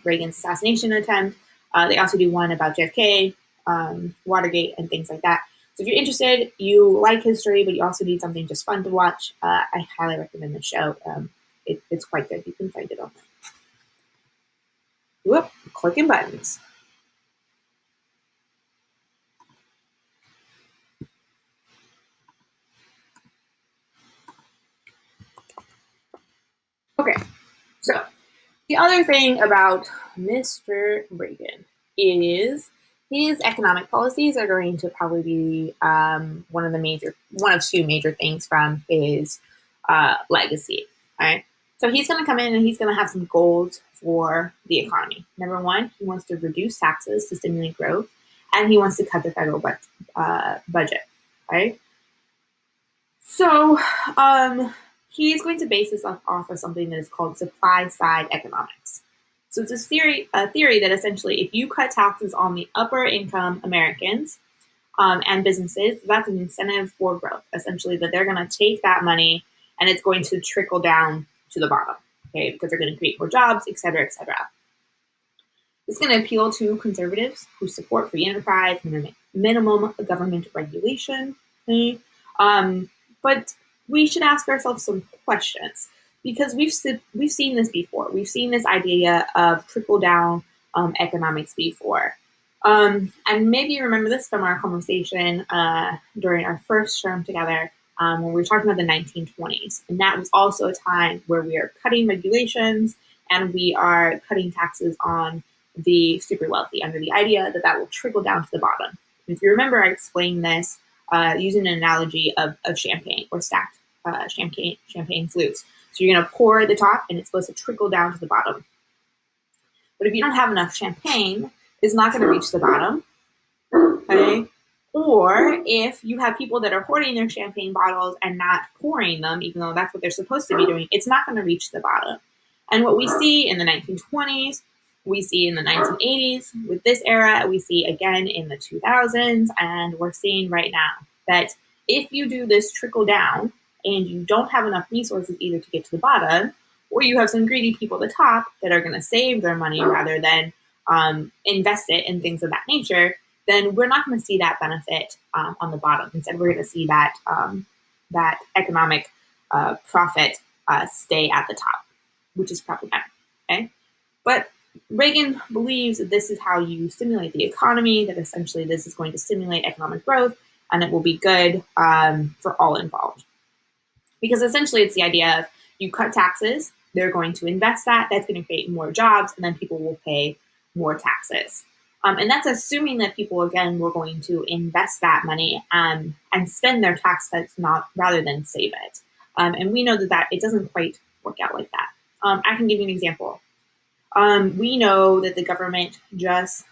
Speaker 1: Reagan's assassination attempt. They also do one about JFK, Watergate, and things like that. So if you're interested, you like history, but you also need something just fun to watch, I highly recommend the show. It's quite good. You can find it online. Whoop, clicking buttons. Okay, so the other thing about Mr. Reagan is his economic policies are going to probably be one of two major things from his legacy. Right, so he's going to come in and he's going to have some goals for the economy. Number one, he wants to reduce taxes to stimulate growth, and he wants to cut the federal budget. Right, so he's going to base this off of something that is called supply side economics. So it's a theory that essentially if you cut taxes on the upper income Americans and businesses, that's an incentive for growth, essentially that they're going to take that money and it's going to trickle down to the bottom, okay, because they're going to create more jobs, et cetera, et cetera. It's going to appeal to conservatives who support free enterprise, minimum government regulation, okay? But we should ask ourselves some questions because we've seen this before. We've seen this idea of trickle down economics before. And maybe you remember this from our conversation during our first term together when we were talking about the 1920s. And that was also a time where we are cutting regulations and we are cutting taxes on the super wealthy under the idea that that will trickle down to the bottom. And if you remember, I explained this using an analogy of champagne or stacked champagne flutes. So you're going to pour at the top and it's supposed to trickle down to the bottom. But if you don't have enough champagne, it's not going to reach the bottom. Okay? Or if you have people that are hoarding their champagne bottles and not pouring them, even though that's what they're supposed to be doing, it's not going to reach the bottom. And what we see in the 1920s, we see in the 1980s with this era, we see again in the 2000s, and we're seeing right now that if you do this trickle down and you don't have enough resources either to get to the bottom, or you have some greedy people at the top that are going to save their money rather than invest it in things of that nature, then we're not going to see that benefit on the bottom. Instead, we're going to see that that economic profit stay at the top, which is problematic. Okay, but Reagan believes that this is how you stimulate the economy, that essentially this is going to stimulate economic growth, and it will be good for all involved. Because essentially it's the idea of you cut taxes, they're going to invest that, that's going to create more jobs, and then people will pay more taxes. And that's assuming that people, again, were going to invest that money and spend their tax cuts rather than save it. And we know that it doesn't quite work out like that. I can give you an example. We know that the government just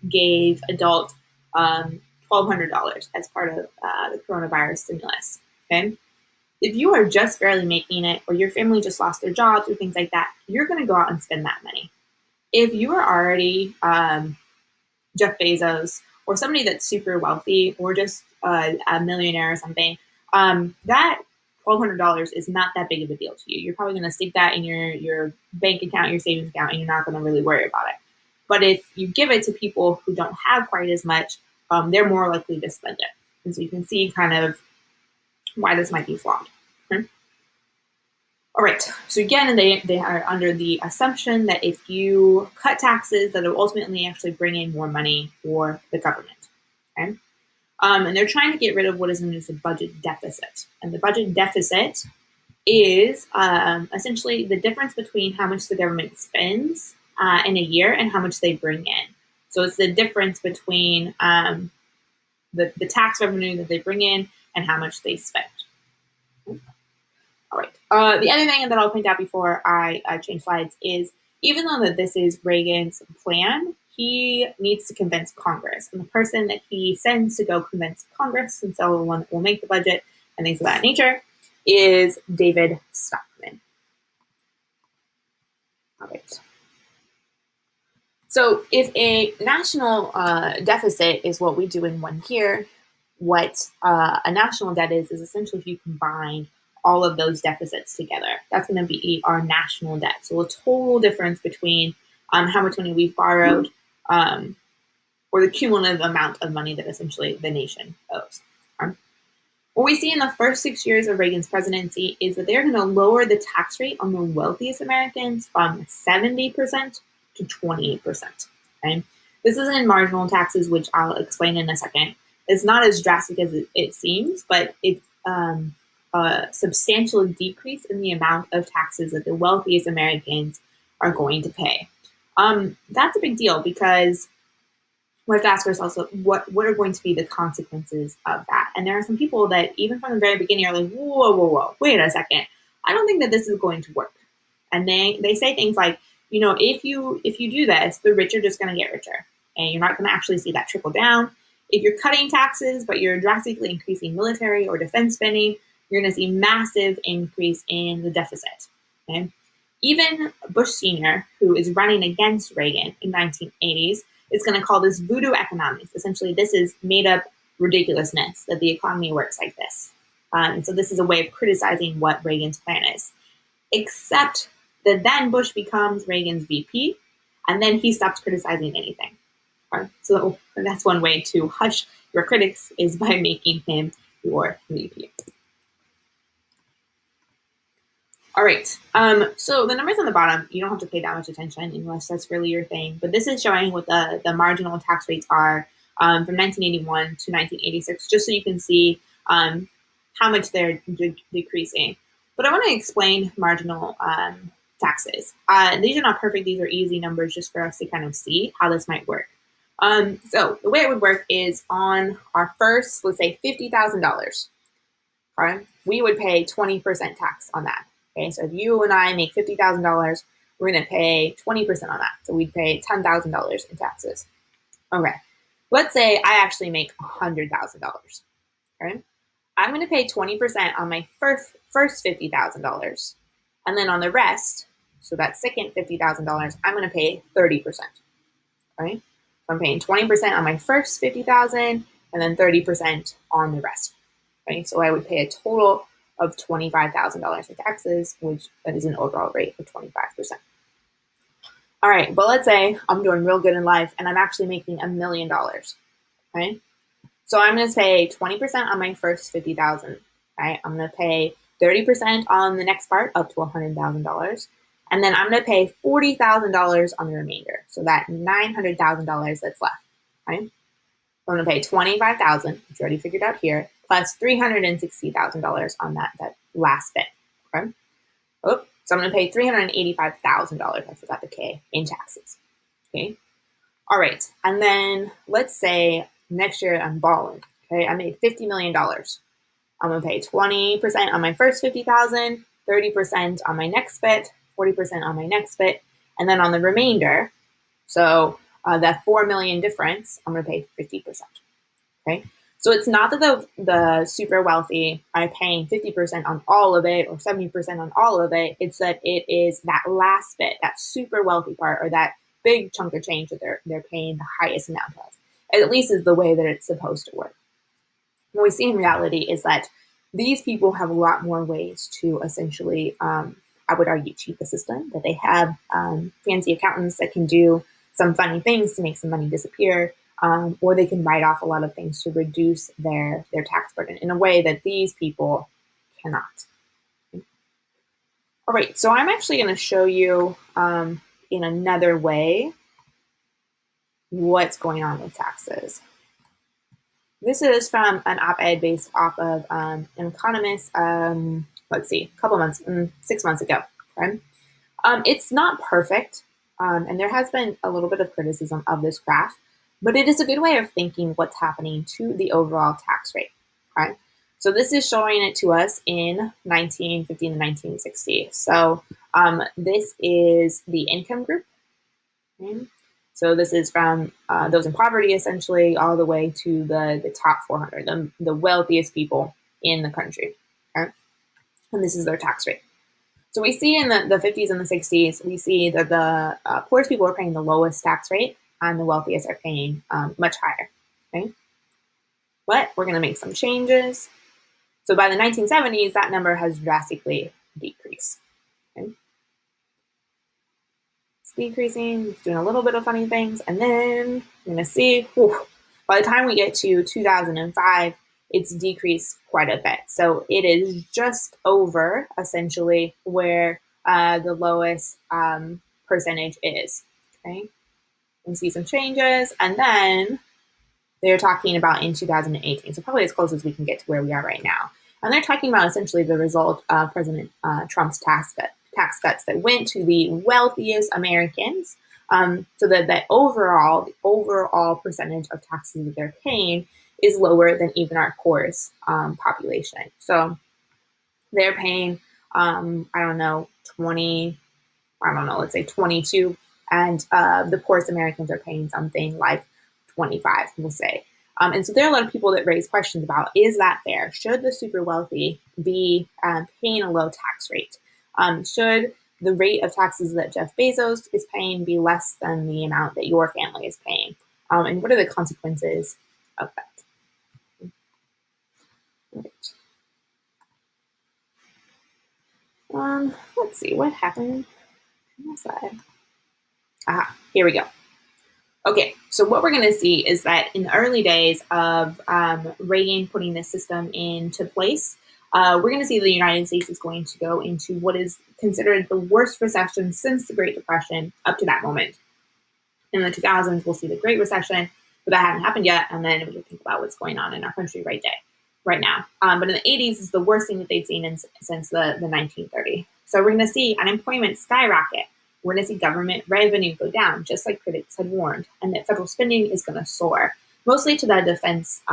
Speaker 1: gave adult $1,200 as part of the coronavirus stimulus. Okay, if you are just barely making it, or your family just lost their jobs, or things like that, you're going to go out and spend that money. If you are already Jeff Bezos, or somebody that's super wealthy, or just a millionaire or something, that $1,200 is not that big of a deal to you. You're probably going to stick that in your bank account, your savings account, and you're not going to really worry about it. But if you give it to people who don't have quite as much, they're more likely to spend it. And so you can see kind of why this might be flawed. Okay? All right, so again, they are under the assumption that if you cut taxes, that it will ultimately actually bring in more money for the government. Okay? And they're trying to get rid of what is known as the budget deficit. And the budget deficit is essentially the difference between how much the government spends in a year and how much they bring in. So it's the difference between the tax revenue that they bring in and how much they spend. All right. The other thing that I'll point out before I change slides is, even though that this is Reagan's plan, he needs to convince Congress. And the person that he sends to go convince Congress, and so the one that will make the budget and things of that nature, is David Stockman. All right. So if a national deficit is what we do in 1 year, what a national debt is essentially if you combine all of those deficits together. That's going to be our national debt. So a total difference between how much money we've borrowed or the cumulative amount of money that essentially the nation owes. What we see in the first 6 years of Reagan's presidency is that they're going to lower the tax rate on the wealthiest Americans from 70% to 28%. Okay? This is in marginal taxes, which I'll explain in a second. It's not as drastic as it seems, but it's a substantial decrease in the amount of taxes that the wealthiest Americans are going to pay. That's a big deal because we have to ask ourselves what are going to be the consequences of that. And there are some people that even from the very beginning are like, whoa, wait a second. I don't think that this is going to work. And they say things like, if you do this, the rich are just going to get richer. And you're not going to actually see that trickle down. If you're cutting taxes, but you're drastically increasing military or defense spending, you're going to see massive increase in the deficit. Okay? Even Bush Sr., who is running against Reagan in 1980s, is going to call this voodoo economics. Essentially, this is made up ridiculousness that the economy works like this. And so this is a way of criticizing what Reagan's plan is. Except that then Bush becomes Reagan's VP, and then he stops criticizing anything. So that's one way to hush your critics, is by making him your VP. All right, so the numbers on the bottom, you don't have to pay that much attention unless that's really your thing. But this is showing what the marginal tax rates are from 1981 to 1986, just so you can see how much they're decreasing. But I want to explain marginal taxes. These are not perfect. These are easy numbers just for us to kind of see how this might work. So the way it would work is on our first, let's say $50,000, okay, we would pay 20% tax on that. Okay, so if you and I make $50,000, we're going to pay 20% on that. So we'd pay $10,000 in taxes. Okay, let's say I actually make $100,000. Okay, I'm going to pay 20% on my first $50,000, and then on the rest, so that second $50,000, I'm going to pay 30%. Okay, so I'm paying 20% on my first $50,000, and then 30% on the rest. Okay, so I would pay a total of $25,000 in taxes, which that is an overall rate of 25%. All right, but let's say I'm doing real good in life and I'm actually making $1 million. Okay, so I'm going to pay 20% on my first $50,000, right? I'm going to pay 30% on the next part, up to $100,000. And then I'm going to pay $40,000 on the remainder. So that $900,000 that's left, right? So I'm going to pay $25,000, which we already figured out here, plus $360,000 on that last bit, okay? Oh, so I'm going to pay $385,000, I forgot the K, in taxes, okay? All right, and then let's say next year I'm balling, okay? I made $50 million. I'm gonna pay 20% on my first 50,000, 30% on my next bit, 40% on my next bit, and then on the remainder, so that 4 million difference, I'm gonna pay 50%. Okay, so it's not that the super wealthy are paying 50% on all of it or 70% on all of it. It's that it is that last bit, that super wealthy part, or that big chunk of change that they're paying the highest amount of. At least is the way that it's supposed to work. What we see in reality is that these people have a lot more ways to essentially, I would argue, cheat the system, that they have fancy accountants that can do some funny things to make some money disappear, or they can write off a lot of things to reduce their tax burden in a way that these people cannot. All right, so I'm actually going to show you in another way what's going on with taxes. This is from an op-ed based off of an economist, let's see, a couple months, 6 months ago. Okay? It's not perfect, and there has been a little bit of criticism of this graph, but it is a good way of thinking what's happening to the overall tax rate. Okay? So this is showing it to us in 1950 to 1960. So this is the income group. Okay? So this is from those in poverty, essentially, all the way to the top 400, the wealthiest people in the country. Okay? And this is their tax rate. So we see in the 50s and the 60s, we see that the poorest people are paying the lowest tax rate, and the wealthiest are paying much higher. Okay? But we're going to make some changes. So by the 1970s, that number has drastically decreased. Okay? Decreasing, it's doing a little bit of funny things, and then you're going to see, by the time we get to 2005, it's decreased quite a bit. So it is just over, essentially, where the lowest percentage is. Okay, you can see some changes, and then they're talking about in 2018, so probably as close as we can get to where we are right now. And they're talking about essentially the result of President Trump's tax cuts that went to the wealthiest Americans, so that the overall percentage of taxes that they're paying is lower than even our poorest population. So they're paying, let's say 22, and the poorest Americans are paying something like 25, we'll say. And so there are a lot of people that raise questions about, is that fair? Should the super wealthy be paying a low tax rate? Should the rate of taxes that Jeff Bezos is paying be less than the amount that your family is paying? And what are the consequences of that? Right. Let's see, what happened on my side? Here we go. Okay, so what we're going to see is that in the early days of Reagan putting this system into place, we're going to see the United States is going to go into what is considered the worst recession since the Great Depression up to that moment. In the 2000s, we'll see the Great Recession, but that hadn't happened yet, and then we think about what's going on in our country right now. But in the 80s is the worst thing that they've seen since the 1930s. So we're going to see unemployment skyrocket. We're going to see government revenue go down, just like critics had warned, and that federal spending is going to soar, mostly to that defense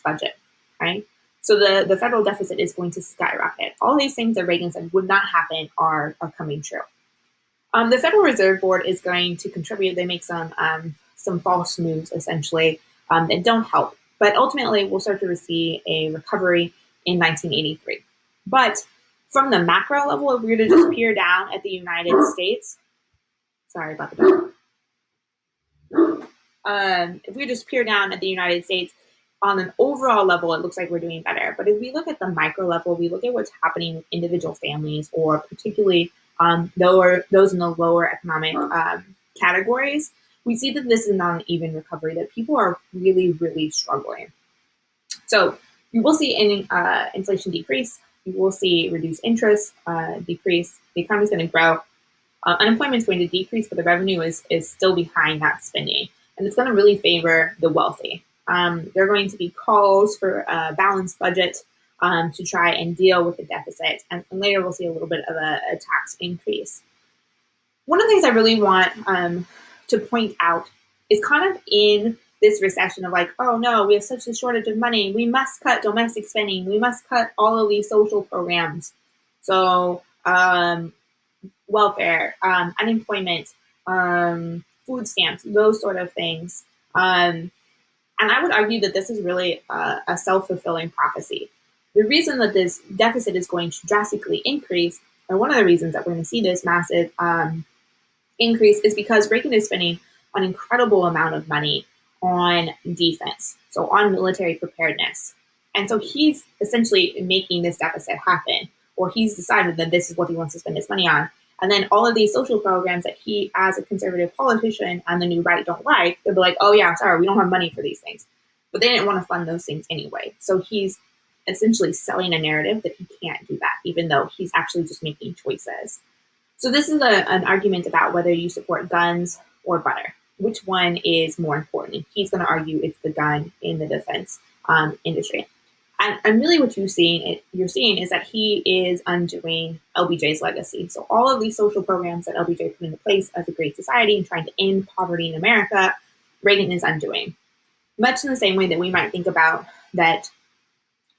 Speaker 1: budget, right? So the federal deficit is going to skyrocket. All these things that Reagan said would not happen are coming true. The Federal Reserve Board is going to contribute. They make some false moves, essentially, that don't help. But ultimately, we'll start to see a recovery in 1983. But from the macro level, if we were to just peer down at the United States, sorry about the dog. If we just peer down at the United States, on an overall level, it looks like we're doing better. But if we look at the micro level, we look at what's happening with individual families, or particularly those in the lower economic categories, we see that this is not an even recovery, that people are really, really struggling. So You will see inflation decrease. You will see reduced interest decrease. The economy is going to grow. Unemployment is going to decrease, but the revenue is still behind that spending, and it's going to really favor the wealthy. There are going to be calls for a balanced budget to try and deal with the deficit, and later we'll see a little bit of a tax increase. One of the things I really want to point out is kind of in this recession of like, oh no, we have such a shortage of money. We must cut domestic spending. We must cut all of these social programs. So welfare, unemployment, food stamps, those sort of things. And I would argue that this is really a self-fulfilling prophecy. The reason that this deficit is going to drastically increase, and one of the reasons that we're going to see this massive increase, is because Reagan is spending an incredible amount of money on defense, so on military preparedness. And so he's essentially making this deficit happen, or he's decided that this is what he wants to spend his money on. And then all of these social programs that he, as a conservative politician and the new right, don't like, they'll be like, oh yeah, sorry, we don't have money for these things. But they didn't want to fund those things anyway. So he's essentially selling a narrative that he can't do that, even though he's actually just making choices. So this is an argument about whether you support guns or butter. Which one is more important? And he's going to argue it's the gun in the defense industry. And really what you're seeing is that he is undoing LBJ's legacy. So all of these social programs that LBJ put into place as a great society and trying to end poverty in America, Reagan is undoing. Much in the same way that we might think about that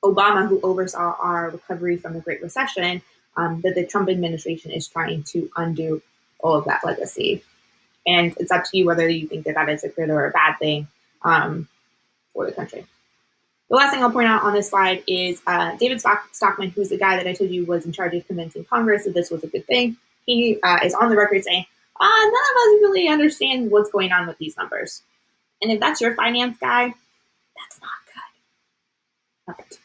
Speaker 1: Obama, who oversaw our recovery from the Great Recession, that the Trump administration is trying to undo all of that legacy. And it's up to you whether you think that that is a good or a bad thing for the country. The last thing I'll point out on this slide is David Stockman, who's the guy that I told you was in charge of convincing Congress that this was a good thing. He is on the record saying, none of us really understand what's going on with these numbers. And if that's your finance guy, that's not good. Okay.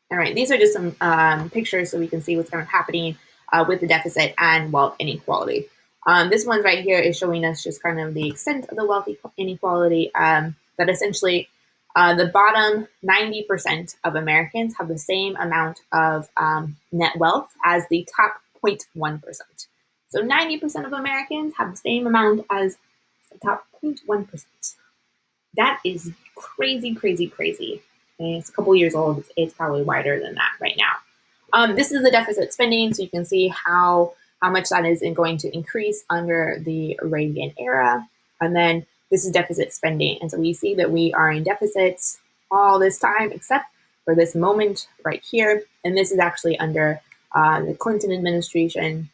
Speaker 1: All right, these are just some pictures so we can see what's kind of happening with the deficit and wealth inequality. This one right here is showing us just kind of the extent of the wealth inequality, that essentially the bottom 90% of Americans have the same amount of net wealth as the top 0.1%. So 90% of Americans have the same amount as the top 0.1%. That is crazy, crazy, crazy. And it's a couple years old. It's probably wider than that right now. This is the deficit spending, so you can see how much that is going to increase under the Reagan era. And then this is deficit spending. And so we see that we are in deficits all this time, except for this moment right here. And this is actually under the Clinton administration.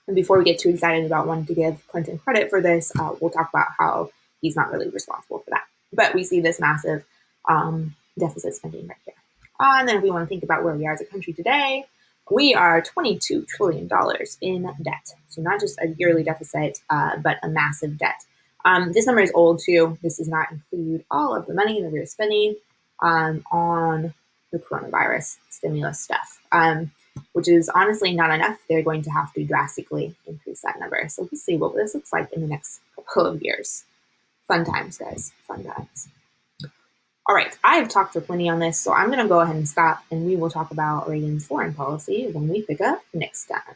Speaker 1: And before we get too excited about wanting to give Clinton credit for this, we'll talk about how he's not really responsible for that. But we see this massive deficit spending right here. And then if we want to think about where we are as a country today, we are $22 trillion in debt. So not just a yearly deficit, but a massive debt. This number is old too. This does not include all of the money that we're spending on the coronavirus stimulus stuff, which is honestly not enough. They're going to have to drastically increase that number. So we'll see what this looks like in the next couple of years. Fun times, guys. Fun times. All right, I have talked for plenty on this, so I'm going to go ahead and stop, and we will talk about Reagan's foreign policy when we pick up next time.